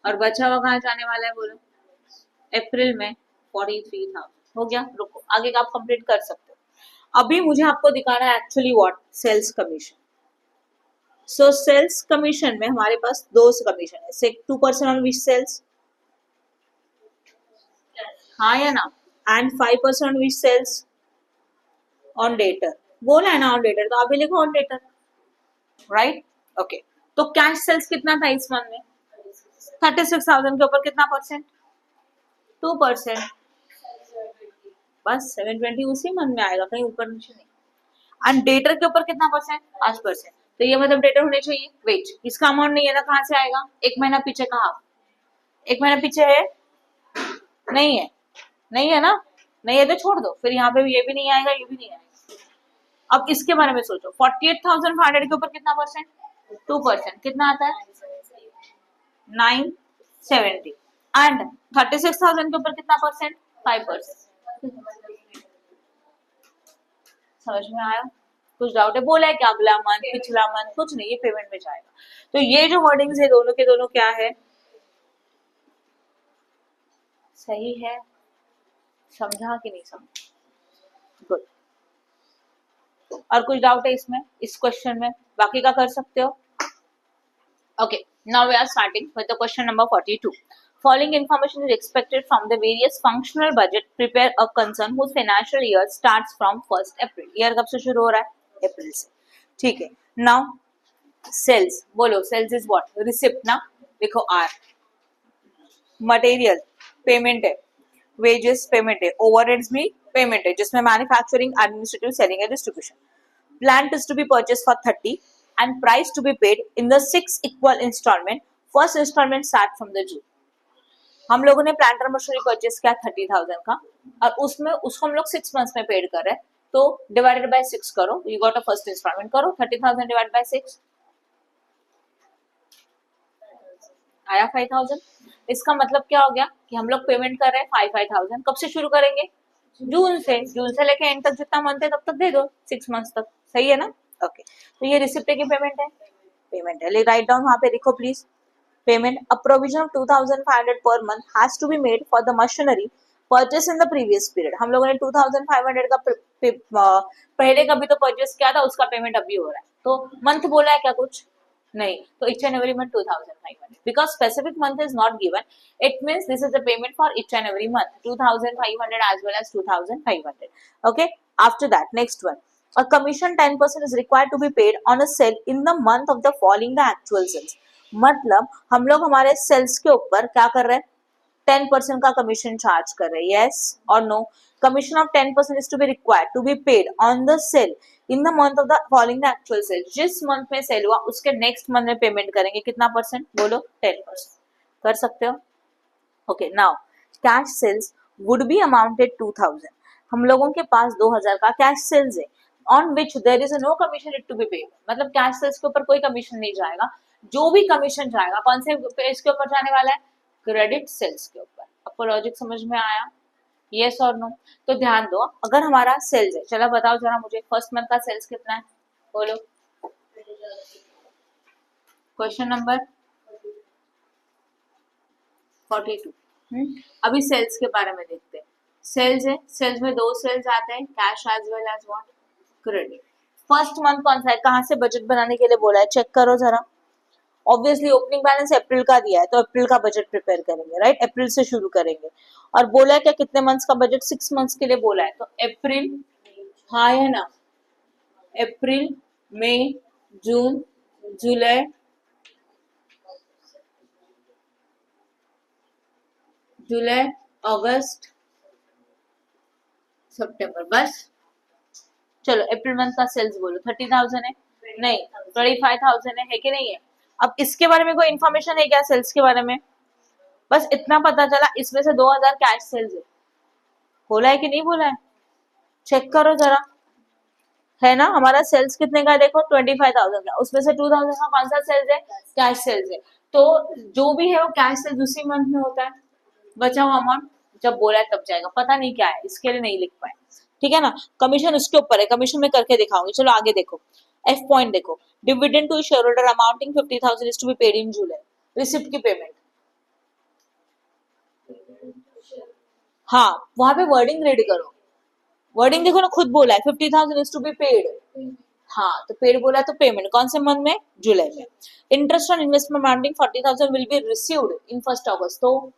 और बचा हुआ कहाँ जाने वाला है बोलो? अप्रैल में 43,000। हो गया, रुको आगे का आप कंप्लीट कर सकते हो। अभी मुझे आपको दिखाना है actually what? Sales commission. So sales commission में हमारे पास 2 कमीशन है, से 2% ऑन विच सेल्स? हाँ या ना? And 5% on which sales? On debtor. बोला है ना ऑन डेटर, तो आप भी लिखो ऑन डेटर, राइट? ओके, तो कैश सेल्स कितना था इस मंथ में? 36,000 के ऊपर कितना परसेंट? 2%। बस 720 उसी मंथ में आएगा, कहीं ऊपर नीचे नहीं। एंड डेटर के ऊपर कितना परसेंट? 5%। तो ये मतलब डेटर होने चाहिए वेज। इसका अमाउंट नहीं है ना, कहाँ से आएगा? 1 महीना पीछे का हाफ। 1 महीना पीछे है? नहीं है, नहीं है ना, नहीं है तो छोड़ दो, फिर यहाँ पे भी ये भी नहीं आएगा, ये भी नहीं आएगा। अब इसके बारे में सोचो, 48,500 के ऊपर कितना परसेंट? 2%। कितना आता है? 970। एंड 36,000 के ऊपर कितना परसेंट? 5%। समझ में आया? कुछ डाउट है? बोला है कि अगला मंथ, पिछला मंथ, कुछ नहीं, ये पेमेंट में जाएगा। तो ये जो वर्डिंग्स है दोनों के दोनों क्या है, सही है? समझा कि नहीं समझा? गुड। और कुछ डाउट है इसमें, इस क्वेश्चन में? बाकी का कर सकते हो। Okay, now we are starting with the question number 42. Following information is expected from the various functional budget. Prepare a concern whose financial year starts from 1st April. Year कब से शुरू हो रहा है? अप्रैल से। ठीक है। Now sales, बोलो sales is what? Receipt ना? देखो R, मटेरियल पेमेंट है, वेजेस पेमेंट है, ओवरहेड्स भी पेमेंट है, जिसमें manufacturing, administrative, selling and distribution. Plant is to be purchased for 30 and price to be paid in the 6 equal installment. First installment start from the June. हम लोगों ने planter machinery purchase किया 30,000 का, और उसमें उसको हम लोग 6 मंथ्स में पेड कर रहे हैं, तो डिवाइडेड बाय 6 करो, you got a first instalment, करो 30,000 डिवाइड बाय 6, आया 5,000। इसका मतलब क्या हो गया कि हम लोग पेमेंट कर रहे हैं 5,000। कब से शुरू करेंगे? जून से। जून से लेके एंड तक जितना मंथ है तब तक दे दो, 6 मंथ्स तक। सही है ना? ओके, तो ये रिसिप्ट की पेमेंट है, पेमेंट है। राइट डाउन वहां पे लिखो please. Payment, a provision of 2,500 per month has to be made for the machinery purchase in the previous period. हम लोगों ने 2,500 का पहले का भी तो परचेस किया था, उसका पेमेंट अभी हो रहा है, तो मंथ बोला है क्या कुछ? नहीं, तो each and every month 2,500, because specific month is not given. It means this is the payment for each and every month, 2,500 as well as 2,500. Okay, after that next one, a commission 10% is required to be paid on a sale in the month of the following the actual sales. मतलब हम लोग हमारे sales के ऊपर क्या कर रहे हैं? 10% का कमीशन चार्ज कर रहे हैं, yes or no? Commission of 10% is to be required to be paid on the sale in the month of the following the actual sale. जिस मंथ में सेल हुआ उसके नेक्स्ट मंथ में पेमेंट करेंगे, कितना परसेंट? बोलो 10%। कर सकते हो? Okay, now cash sales would be amounted 2,000। हम लोगों के पास 2,000 का कैश सेल्स है, on which there is no commission it to be paid. मतलब कैश सेल्स के ऊपर कोई कमीशन नहीं जाएगा, जो भी कमीशन जाएगा कौन से पेज के ऊपर जाने वाला है? क्रेडिट सेल्स के ऊपर। आपको लॉजिक समझ में आया? यस और नो? तो ध्यान दो, अगर हमारा सेल्स है, चलो बताओ जरा मुझे, फर्स्ट मंथ का सेल्स कितना है? बोलो। Question number 42। अभी सेल्स के बारे में देखते हैं। सेल्स है, सेल्स में दो सेल्स आते हैं, cash as well as what? Credit. First month कौन सा है? कहाँ से बजट बनाने के लिए बोला है? चेक करो जरा। ऑब्वियसली ओपनिंग बैलेंस अप्रैल का दिया है, तो अप्रैल का बजट प्रिपेयर करेंगे, राइट? अप्रैल से शुरू करेंगे। और बोला है क्या कितने मंथ्स का बजट? 6 मंथ्स के लिए बोला है, तो अप्रैल, हाँ है ना, अप्रैल, मई, जून, जुलाई, जुलाई, अगस्त, सितंबर, बस। चलो अप्रैल मंथ का सेल्स बोलो। 30,000 है? नहीं, 25,000 है कि नहीं है? अब इसके बारे में कोई इन्फॉर्मेशन है क्या सेल्स के बारे में? बस इतना पता चला इसमें से 2,000 कैश सेल्स है। बोला है कि नहीं बोला है? चेक करो जरा, है ना? हमारा सेल्स कितने का है? देखो 25,000 का, उसमें से 2,000 का कौन सा सेल्स है? कैश सेल्स है। तो जो भी है वो कैश सेल्स उसी मंथ में होता है। बचा हुआ अमाउंट जब बोला है तब जाएगा। पता नहीं क्या है, इसके लिए नहीं लिख पाए, ठीक है ना? कमीशन उसके ऊपर है, कमीशन में करके दिखाऊंगी। चलो आगे देखो, एफ पॉइंट देखो, dividend to share holder amounting 50,000 is to be paid in July. Receipt की पेमेंट, हाँ वहां पे वर्डिंग रेडी करो। वर्डिंग देखो ना, खुद बोला है 50,000 इज टू बी पेड। हाँ, तो पेड बोला तो पेमेंट कौन से मंथ में? जुलाई में। Interest on investment amounting 40,000 will be received in 1st August, तो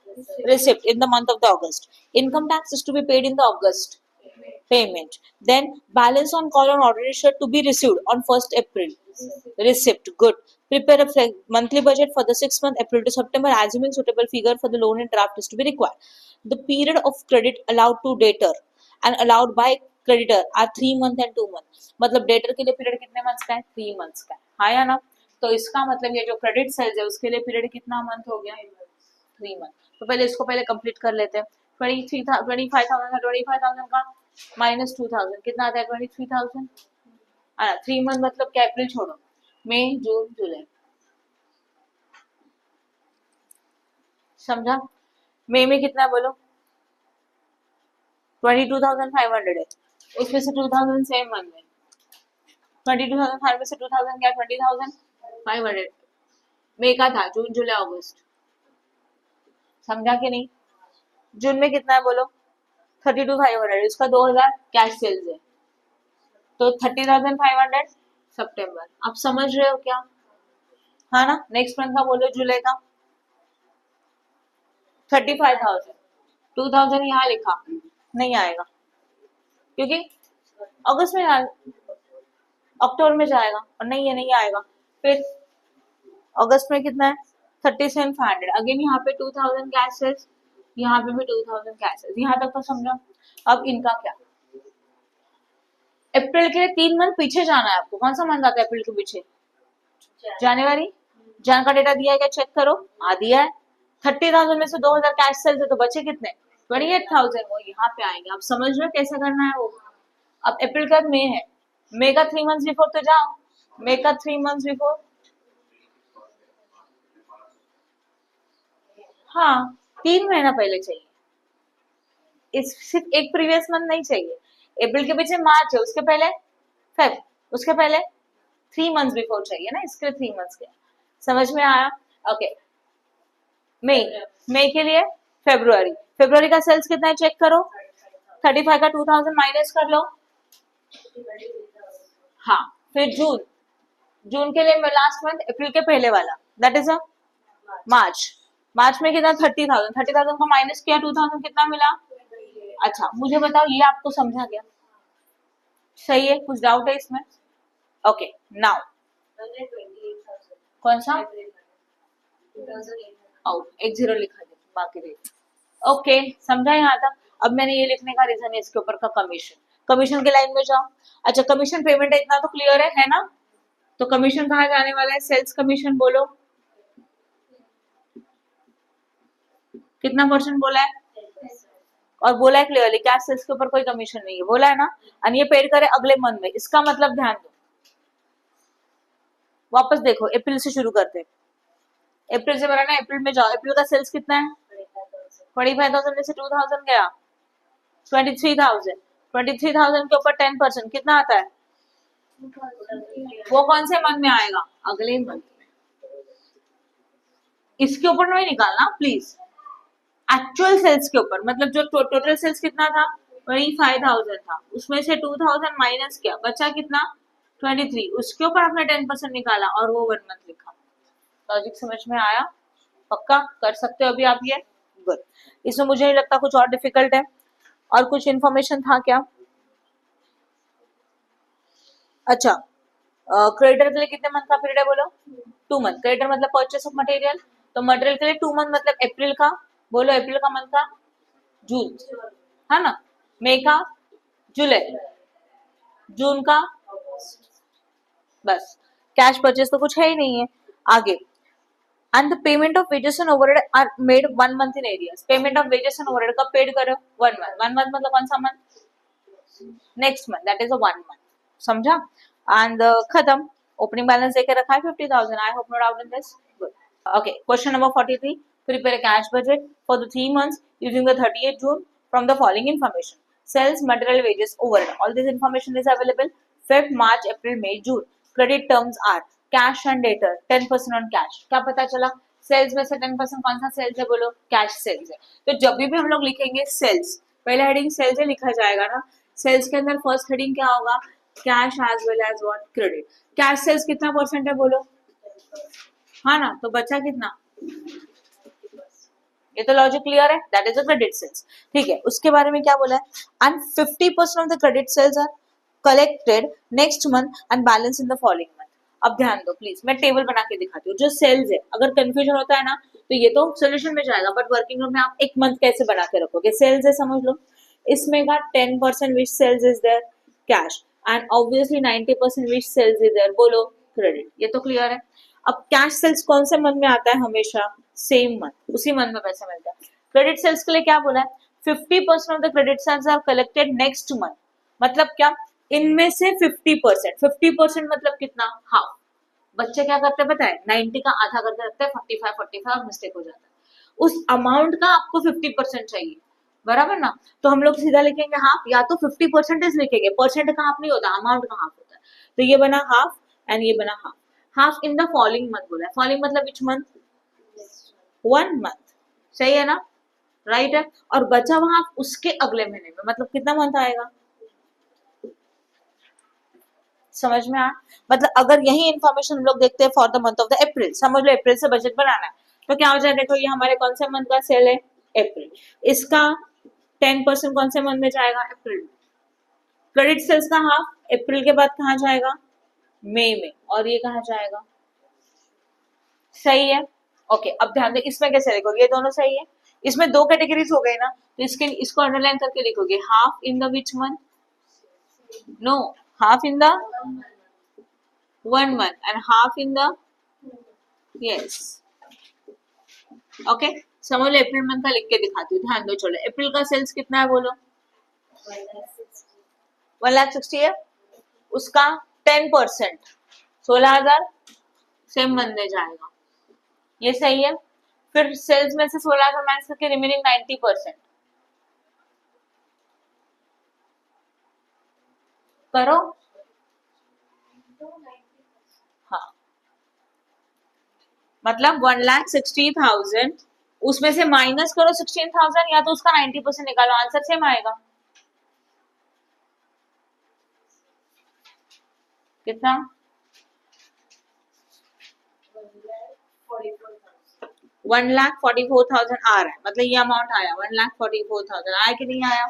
receipt in the month of the August. Income tax is to be paid in the August, payment. Then balance on call on order is to be received on 1st April. Receipt, good. Prepare a monthly budget for the 6 month April to September, assuming suitable figure for the loan and draft is to be required. The period of credit allowed to debtor and allowed by creditor are 3 month and 2 month. मतलब debtor के लिए period कितने months का है? 3 months का है, हाँ या ना? तो इसका मतलब ये जो क्रेडिट सेल्स है उसके लिए पीरियड कितना मंथ हो गया? 3 मंथ। तो पहले इसको पहले कंप्लीट कर लेते हैं। 25,000 का माइनस 2,000 कितना आता है? 23,000। 3 मंथ मतलब क्या? अप्रैल छोड़ो, मई, जून, जुलाई। समझा? मई में कितना बोलो? 22,500 है, उसमें से 2,000 सेम मंथ में, 22,500 में से 2,000 क्या 20,500 मई का था, जून जुलाई अगस्त, समझा कि नहीं? जून में कितना है बोलो 32,500, उसका 2,000 कैश सेल्स है, तो 30,500 सितंबर। आप समझ रहे हो क्या? हाँ ना। नेक्स्ट मंथ का बोलो जुलाई का 35,000, 2,000 यहाँ लिखा नहीं आएगा क्योंकि अगस्त में अक्टूबर में जाएगा और नहीं है, नहीं आएगा। फिर अगस्त में कितना है 37,500, अगेन यहाँ पे 2,000 कैश सेल्स, यहाँ पे भी 2,000 कैश सेल्स, यहाँ तक तो समझो। अब इनका क्या, अप्रैल के लिए 3 मंथ पीछे जाना है आपको। कौन सा मंथ आता है अप्रैल के पीछे? जनवरी। जन का डेटा दिया है क्या, चेक करो। दिया है। 30,000 में से 2,000 कैश सेल्स है तो बचे कितने 28,000, वो यहाँ पे आएंगे। आप समझ रहे हो कैसे करना है वो। अब अप्रैल का मई है, मई का 3 मंथ्स बिफोर तो जाओ, मई का 3 मंथ्स बिफोर। हाँ 3 महीना पहले चाहिए, इस सिर्फ एक प्रीवियस मंथ नहीं चाहिए। अप्रैल के पीछे मार्च है, उसके पहले फेब, उसके पहले 3 मंथ्स बिफोर चाहिए ना, इसके 3 मंथ्स के। समझ में आया? ओके। मई, मई के लिए फरवरी, फरवरी का सेल्स कितना है चेक करो। 35 का 2,000 माइनस कर लो। हाँ फिर जून, जून के लिए लास्ट मंथ, अप्रैल के पहले वाला दैट इज अ मार्च। मार्च में कितना 30,000, 30,000 को माइनस किया 2,000 कितना मिला। अच्छा मुझे बताओ ये आपको समझा गया? सही है, कुछ डाउट है इसमें? ओके नाउ कौन सा एक जीरो लिखा दे बाकी रेट। ओके समझा यहाँ तक? अब मैंने ये लिखने का रीजन है इसके ऊपर का कमीशन, कमीशन के लाइन में जाओ। अच्छा कमीशन पेमेंट है इतना तो क्लियर है ना? तो कमीशन कहाँ जाने वाला है, सेल्स कमीशन बोलो कितना परसेंट बोला है, और बोला है क्लियरली कैश सेल्स के ऊपर कोई कमीशन नहीं है, बोला है ना। और ये पेड करे अगले मंथ में, इसका मतलब ध्यान दो। वापस देखो अप्रैल से शुरू करते हैं, अप्रैल से बनाना, अप्रैल में जाओ। अप्रैल का सेल्स कितना है 25,000 में से 2,000 गया 23,000, 23,000 के ऊपर 10% कितना आता है, वो कौन से मंथ में आएगा, अगले मंथ में। इसके ऊपर नहीं निकालना प्लीज, एक्चुअल सेल्स के ऊपर, मतलब जो टोटल सेल्स कितना था 25,000 था, उसमें से 2,000 माइनस किया, बचा कितना 23, उसके ऊपर आपने 10% निकाला और वो 1 मंथ लिखा। लॉजिक समझ में आया? पक्का कर सकते हो अभी आप ये? गुड। इसमें मुझे नहीं लगता कुछ और डिफिकल्ट है। और कुछ इन्फॉर्मेशन था क्या? अच्छा क्रेडिटर के लिए कितने मंथ का पीरियड है बोलो? 2 मंथ। क्रेडिटर मतलब परचेस ऑफ मटेरियल, तो मटेरियल के लिए 2 मंथ मतलब अप्रैल का, बोलो अप्रैल का मंथ का जून, है ना। मई का जुलाई, जून का बस। कैश परचेस तो कुछ है ही नहीं है। आगे, and the payment of wages and overhead are made 1 month in arrears. Payment of wages and overhead कब पेड करो 1 month, 1 month मतलब कौन सा month, next month, that is a 1 month. समझा? एंड खत्म। ओपनिंग बैलेंस देके रखा है 50,000। I hope no doubt in this. Good. Okay question number 43, prepare a cash budget for the 3 months using the 30th June from the following information: sales, material, wages, overhead. All this information is available. Feb, March, April, May, June. Credit terms are cash and debtor 10% on cash. क्या पता चला, sales में से 10% कौन सा sales है बोलो, cash sales है। तो जब भी हम लोग लिखेंगे सेल्स, पहले हेडिंग सेल्स है लिखा जाएगा ना। सेल्स के अंदर फर्स्ट हेडिंग क्या होगा, cash as well as what, credit. Cash sales कितना परसेंट है बोलो, हाँ ना, तो बचा कितना, ये तो लॉजिक क्लियर है, that is a credit sales. ठीक है, उसके बारे में क्या बोला है, and 50% of the credit sales are collected next month and balance in the following month. अब ध्यान दो प्लीज, मैं टेबल बना के दिखाती हूँ। जो सेल्स है, अगर कंफ्यूजन होता है ना तो ये तो सोल्यूशन में जाएगा, बट वर्किंग नोट में आप एक मंथ कैसे बना के रखोगे। सेल्स है समझ लो, इसमें का 10% which sales is there cash, and obviously 90% which sales is there बोलो क्रेडिट। ये तो क्लियर है। अब कैश सेल्स कौन से मंथ में आता है, हमेशा सेम मंथ, उसी मंथ में पैसा मिलता है। क्रेडिट सेल्स के लिए क्या बोला है, 50% of the credit sales are collected next month. मतलब क्या, इनमें से 50%, 50% मतलब कितना, हाफ। बच्चे क्या करते हैं पता है, 90 का आधा करके रखते हैं, 45 और मिस्टेक हो जाता है। उस अमाउंट का आपको 50% चाहिए, बराबर ना। तो हम लोग सीधा लिखेंगे हाफ, या तो 50% लिखेंगे, परसेंट का हाफ नहीं होता, अमाउंट का हाफ होता है। तो ये बना हाफ एंड ये बना half. Half in the following month बोला है. फॉलोइंग मतलब विच मंथ? 1 मंथ. सही है ना? राइट है. और बचा हुआ हाफ उसके अगले महीने में, मतलब कितना मंथ आएगा? समझ में आ? मतलब अगर यही इन्फॉर्मेशन हम लोग देखते हैं for the month of the April, समझ लो अप्रैल से बजट बनाना है, तो क्या हो जाए? देखो ये हमारे कौन से मंथ का सेल है? अप्रैल. इसका 10% कौन से मंथ में जाएगा? अप्रैल में. क्रेडिट सेल्स का हाफ अप्रैल के बाद कहाँ जाएगा? मई में. और ये कहाँ जाएगा? सही है. ओके, अब ध्यान दे इसमें कैसे लिखोगे? ये दोनों सही है. इसमें दो कैटेगरीज हो गई ना, तो इसके इसको अंडरलाइन करके लिखोगे half in the which month? No, half in the 1 month and half in the, yes. ओके, समझ लो अप्रैल मंथ का लिख के दिखाती हूँ. ध्यान दो. चलो अप्रैल का सेल्स कितना है बोलो? 1,60,000 है. उसका 10% 16,000 सेम मंथ में जाएगा. ये सही है. फिर सेल्स में से 16,000 माइनस करके रिमेनिंग 90% करो. हाँ, मतलब 1,60,000 उसमें से माइनस करो 16,000 या तो उसका 90% निकालो, आंसर सेम आएगा. कितना? 1,44,000 आ रहा है. मतलब ये अमाउंट आया 1,44,000 आया कि नहीं आया?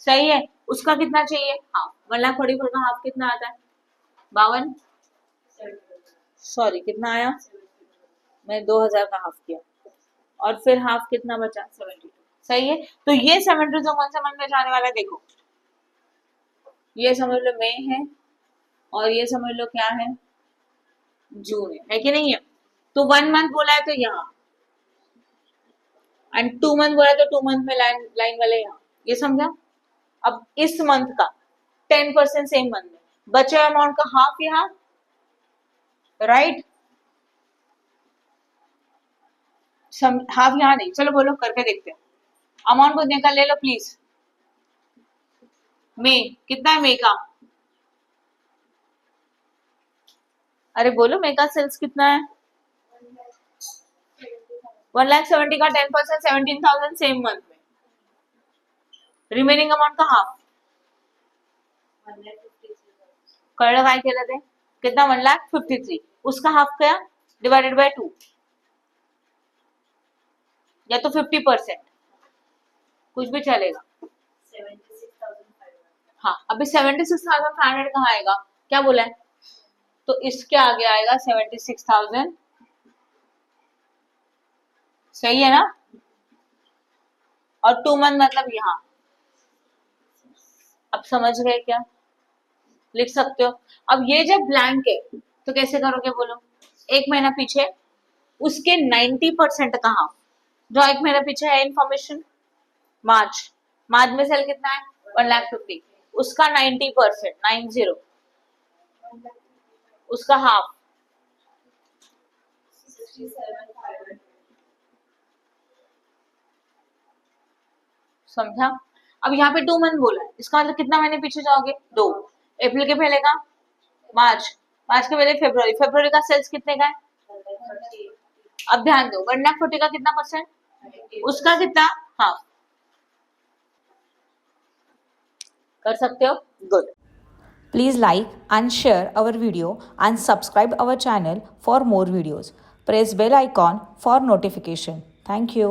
सही है. उसका कितना चाहिए? हाफ. 1,44,000 का हाफ कितना आता है? 52. सॉरी, कितना आया? मैं 2,000 का हाफ किया. और फिर हाफ कितना बचा? 72. सही है. तो ये 72 कौन सा मंथ में जाने वाला है? देखो ये समझ लो मई है और ये समझ लो क्या है? जून है कि नहीं है? तो 1 मंथ बोला है तो यहाँ, एंड 2 मंथ बोला है तो 2 मंथ में लाइन वाले यहाँ. ये समझा? अब इस मंथ का 10% सेम मंथ में, बचे अमाउंट का हाफ यहाँ, राइट? हाफ यहाँ नहीं. चलो बोलो, करके देखते हैं. अमाउंट को निकाल ले लो प्लीज. मई कितना है? मई का अरे बोलो, मई का सेल्स कितना है? 1,70,000 का 10% 17,000 सेम मंथ में. रिमेनिंग अमाउंट का हाफ कळलं काय केलं ते? कितना? 1,53,000. उसका हाफ क्या? डिवाइडेड बाय 2 या तो 50%, कुछ भी चलेगा. हाँ, अभी 76,500 कहाँ आएगा? क्या बोला है? तो इसके आगे आएगा 76,000. सही है ना? और 2 मंथ मतलब यहाँ. अब समझ गए क्या? लिख सकते हो. अब ये जब ब्लैंक है तो कैसे करोगे बोलो? एक महीना पीछे उसके 90% का हाफ. जो एक महीना पीछे है इन्फॉर्मेशन, मार्च. मार्च में सेल कितना है? 1,50,000. उसका 90% 90, उसका हाफ 67,500. समझा? अब यहाँ पे 2 मंथ बोला है, इसका मतलब कितना महीने पीछे जाओगे? 2. अप्रैल के पहले का मार्च, मार्च के पहले फरवरी, फरवरी का सेल्स कितने का है? अब ध्यान दो, 1,40,000 का कितना परसेंट? उसका कितना? हाफ. कर सकते हो? Good. Please like and share our video and subscribe our channel for more videos. Press bell icon for notification. Thank you.